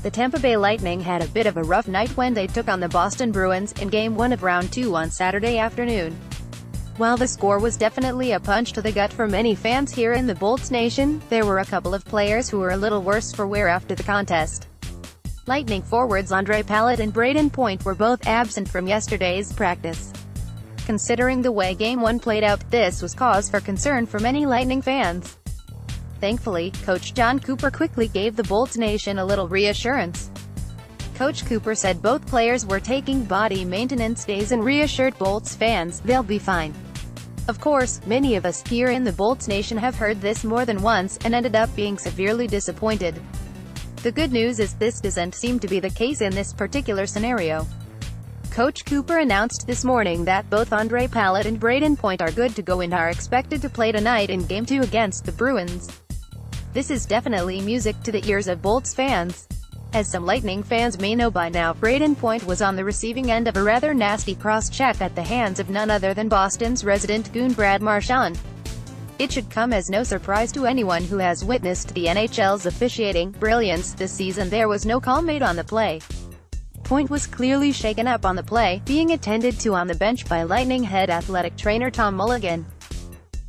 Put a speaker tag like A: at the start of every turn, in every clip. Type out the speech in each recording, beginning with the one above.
A: The Tampa Bay Lightning had a bit of a rough night when they took on the Boston Bruins in Game 1 of Round 2 on Saturday afternoon. While the score was definitely a punch to the gut for many fans here in the Bolts Nation, there were a couple of players who were a little worse for wear after the contest. Lightning forwards Ondrej Palat and Brayden were both absent from yesterday's practice. Considering the way Game 1 played out, this was cause for concern for many Lightning fans. Thankfully, Coach Jon Cooper quickly gave the Bolts Nation a little reassurance. Coach Cooper said both players were taking body maintenance days and reassured Bolts fans they'll be fine. Of course, many of us here in the Bolts Nation have heard this more than once and ended up being severely disappointed. The good news is this doesn't seem to be the case in this particular scenario. Coach Cooper announced this morning that both Ondrej Palat and Brayden are good to go and are expected to play tonight in Game 2 against the Bruins. This is definitely music to the ears of Bolts fans. As some Lightning fans may know by now, Brayden was on the receiving end of a rather nasty cross-check at the hands of none other than Boston's resident goon Brad Marchand. It should come as no surprise to anyone who has witnessed the NHL's officiating brilliance this season. There was no call made on the play. Point was clearly shaken up on the play, being attended to on the bench by Lightning head athletic trainer Tom Mulligan.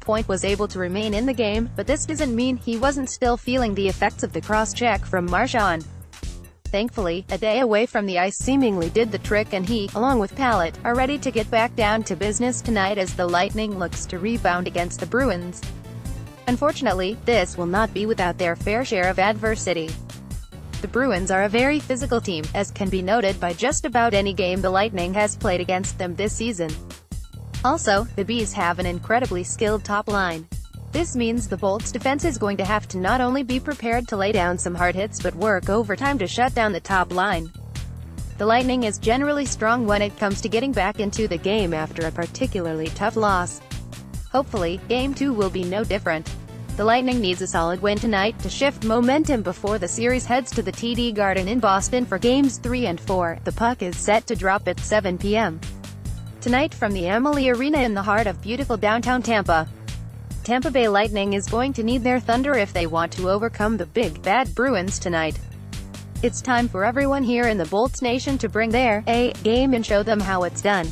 A: Point was able to remain in the game, but this doesn't mean he wasn't still feeling the effects of the cross-check from Marchand. Thankfully, a day away from the ice seemingly did the trick, and he, along with Palat, are ready to get back down to business tonight as the Lightning looks to rebound against the Bruins. Unfortunately, this will not be without their fair share of adversity. The Bruins are a very physical team, as can be noted by just about any game the Lightning has played against them this season. Also, the Bees have an incredibly skilled top line. This means the Bolts defense is going to have to not only be prepared to lay down some hard hits but work overtime to shut down the top line. The Lightning is generally strong when it comes to getting back into the game after a particularly tough loss. Hopefully, Game 2 will be no different. The Lightning needs a solid win tonight to shift momentum before the series heads to the TD Garden in Boston for Games 3 and 4. The puck is set to drop at 7 p.m. tonight from the Amalie Arena in the heart of beautiful downtown Tampa. Tampa Bay Lightning is going to need their thunder if they want to overcome the big, bad Bruins tonight. It's time for everyone here in the Bolts Nation to bring their A game and show them how it's done.